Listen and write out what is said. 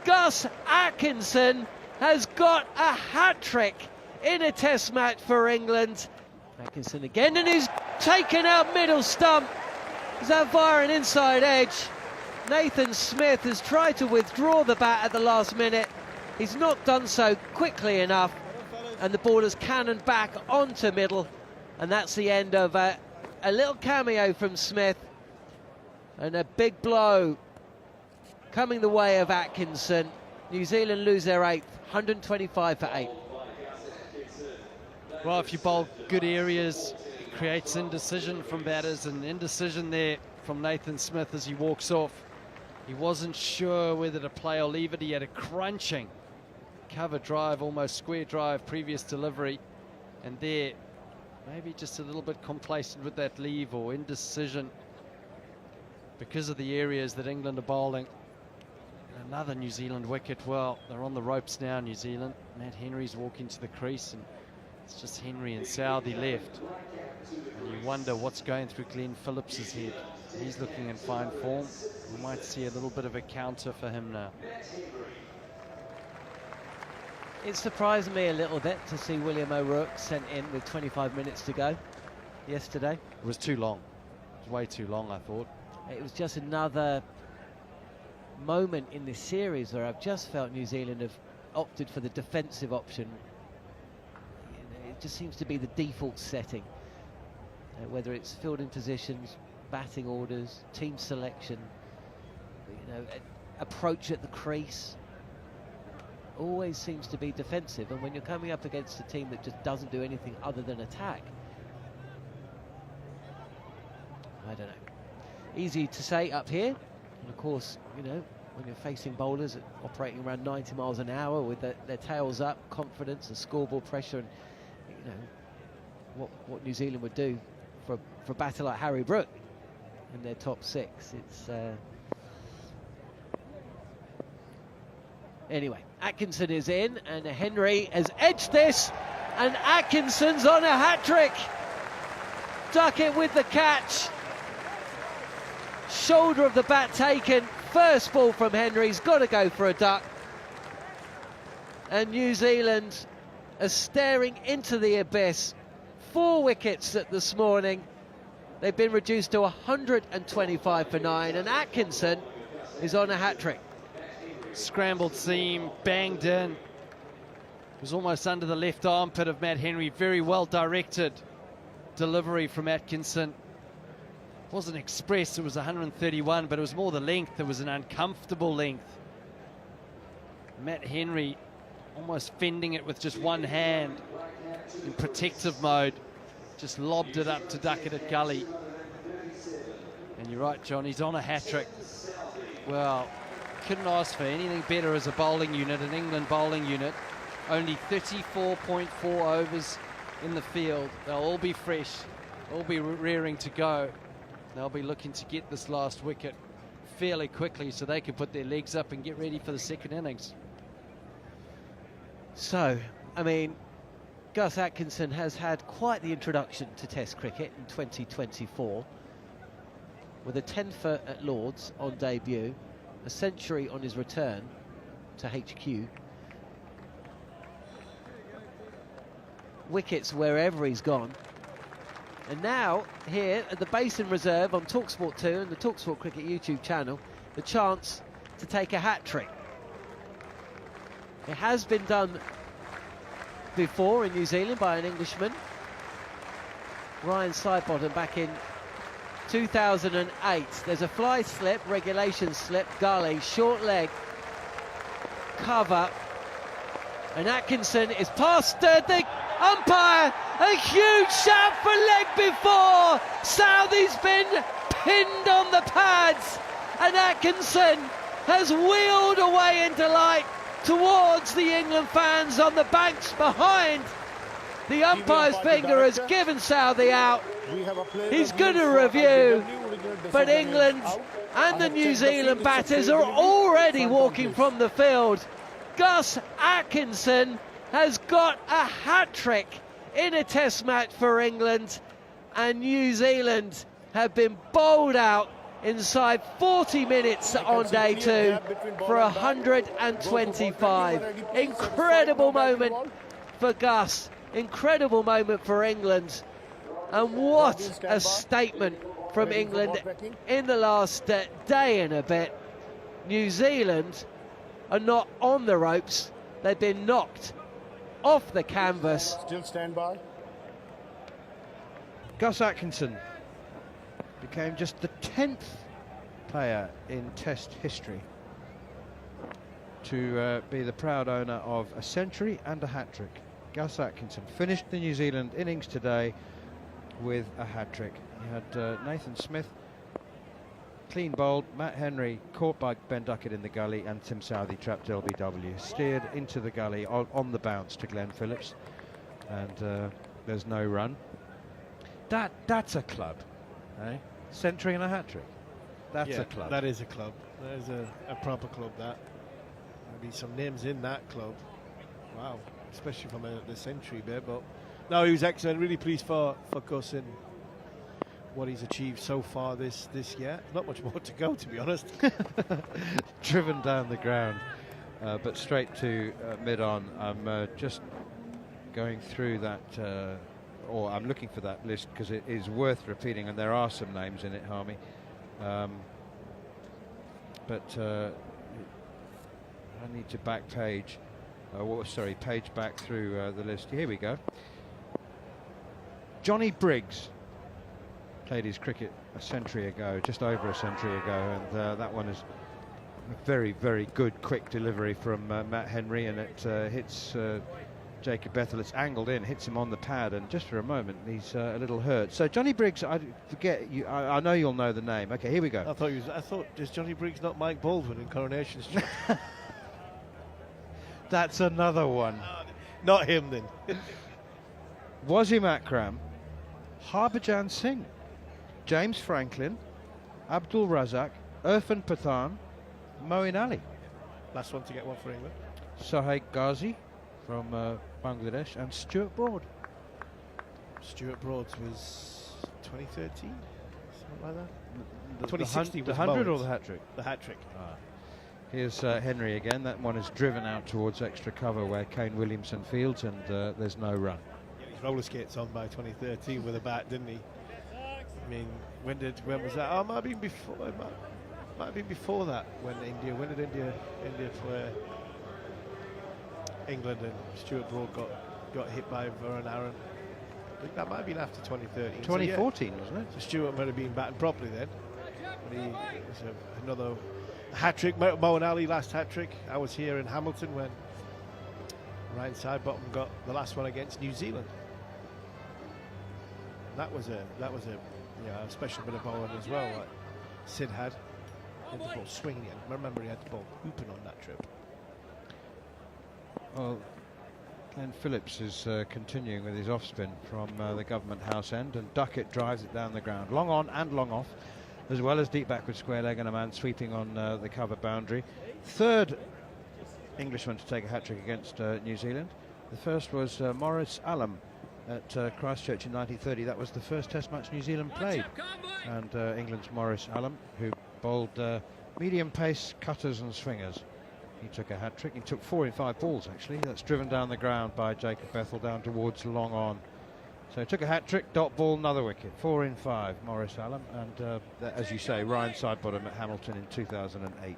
Gus Atkinson has got a hat-trick in a test match for England. Atkinson again, and he's taken out middle stump. Is that via an inside edge? Nathan Smith has tried to withdraw the bat at the last minute. He's not done so quickly enough, and the ball has cannoned back onto middle, and that's the end of a little cameo from Smith, and a big blow coming the way of Atkinson. New Zealand lose their 8th, 125 for 8. Well, if you bowl good areas, it creates indecision from batters, and indecision there from Nathan Smith as he walks off. He wasn't sure whether to play or leave it. He had a crunching cover drive, almost square drive, previous delivery, and there maybe just a little bit complacent with that leave or indecision because of the areas that England are bowling. And another New Zealand wicket. Well, they're on the ropes now, New Zealand. Matt Henry's walking to the crease, and it's just Henry and Southey left. And you wonder what's going through Glenn Phillips's head. He's looking in fine form. We might see a little bit of a counter for him now. It surprised me a little bit to see William O'Rourke sent in with 25 minutes to go yesterday. It was too long. It was way too long, I thought. It was just another moment in this series where I've just felt New Zealand have opted for the defensive option. It just seems to be the default setting, whether it's fielding positions, batting orders, team selection, approach at the crease. Always seems to be defensive, and when you're coming up against a team that just doesn't do anything other than attack, I don't know. Easy to say up here, and of course, when you're facing bowlers operating around 90 miles an hour with their tails up, confidence and scoreboard pressure, and what New Zealand would do for a batter like Harry Brook in their top 6. It's anyway, Atkinson is in, and Henry has edged this, and Atkinson's on a hat-trick. Duckett with the catch. Shoulder of the bat taken. First ball from Henry's got to go for a duck. And New Zealand are staring into the abyss. 4 wickets this morning. They've been reduced to 125 for 9, and Atkinson is on a hat-trick. Scrambled seam, banged in. It was almost under the left armpit of Matt Henry. Very well directed delivery from Atkinson. It wasn't express, it was 131, but it was more the length. It was an uncomfortable length. Matt Henry almost fending it with just one hand in protective mode. Just lobbed it up to Duckett at gully. And you're right, John, he's on a hat-trick. Well, couldn't ask for anything better as a bowling unit, an England bowling unit. Only 34.4 overs in the field. They'll all be fresh, all be rearing to go. They'll be looking to get this last wicket fairly quickly so they can put their legs up and get ready for the second innings. So, Gus Atkinson has had quite the introduction to Test cricket in 2024, with a 10 for at Lords on debut, a century on his return to HQ, wickets wherever he's gone, and now here at the Basin Reserve on talkSPORT 2 and the talkSPORT Cricket YouTube channel, the chance to take a hat-trick. It has been done before in New Zealand by an Englishman, Ryan Sidebottom, back in 2008. There's a fly slip, regulation slip, gully, short leg, cover, and Atkinson is past the umpire. A huge shout for leg before. Southey's been pinned on the pads, and Atkinson has wheeled away in delight towards the England fans on the banks behind. The umpire's finger has given Southey out. He's going to review, but England and the New Zealand batters are already walking from the field. Gus Atkinson has got a hat-trick in a test match for England, and New Zealand have been bowled out inside 40 minutes on day 2 for 125. Incredible moment for Gus, incredible moment for England, and what a statement from England in the last day and a bit. New Zealand are not on the ropes, they've been knocked off the canvas. Still stand by. Gus Atkinson became just the 10th player in Test history to be the proud owner of a century and a hat-trick. Gus Atkinson finished the New Zealand innings today with a hat-trick. He had Nathan Smith clean bowled, Matt Henry caught by Ben Duckett in the gully, and Tim Southey trapped LBW, steered into the gully on the bounce to Glenn Phillips, and there's no run. That's a club, eh? Century and a hat-trick. That's a club. That is a club. That is a proper club. That maybe some names in that club. Wow, especially from the century bit. But no, he was excellent. Really pleased for Gus and what he's achieved so far this year. Not much more to go, to be honest. Driven down the ground, but straight to mid-on. I'm just going through that, or I'm looking for that list because it is worth repeating, and there are some names in it, Harmy. But I need to back page. Page back through the list. Here we go. Johnny Briggs played his cricket a century ago, just over a century ago, and that one is a very, very good quick delivery from Matt Henry, and it hits Jacob Bethell. It's angled in, hits him on the pad, and just for a moment he's a little hurt. So Johnny Briggs, I forget you. I know you'll know the name. Okay, here we go. I thought is Johnny Briggs not Mike Baldwin in Coronation Street? That's another one. Not him then. Wasim Akram, Harbhajan Singh, James Franklin, Abdul Razak, Irfan Pathan, Moeen Ali. Last one to get one for England. Sohail Ghazi from Bangladesh, and Stuart Broad. Stuart Broad's was 2013, something like that. The 2016 the was 100 Moeen's. or the hat-trick? The hat-trick. Here's Henry again. That one is driven out towards extra cover where Kane Williamson fields, and there's no run. Yeah, his roller skates on by 2013 with a bat, didn't he? I mean, when was that? Oh, it might have been before. Might have been before that. When did India play England and Stuart Broad got hit by Varun Aaron? I think that might have been after 2013. 2014, wasn't it? So Stuart might have been batting properly then. But it was another hat-trick. Moeen Ali last hat-trick. I was here in Hamilton when Ryan Sidebottom got the last one against New Zealand. That was a special bit of bowling as well. Like Sid had the ball swinging. I remember he had the ball hooping on that trip. Well, Glenn Phillips is continuing with his off-spin from the Government House end, and Duckett drives it down the ground, long on and long off, as well as deep backward square leg, and a man sweeping on the cover boundary. Third Englishman to take a hat-trick against New Zealand. The first was Maurice Allam at Christchurch in 1930. That was the first Test match New Zealand played, and England's Maurice Allam, who bowled medium pace cutters and swingers. He took a hat-trick. He took 4 in 5 balls, actually. That's driven down the ground by Jacob Bethell down towards long on. So he took a hat-trick, dot ball, another wicket. 4 in 5, Maurice Allam. And as you say, Ryan Sidebottom at Hamilton in 2008.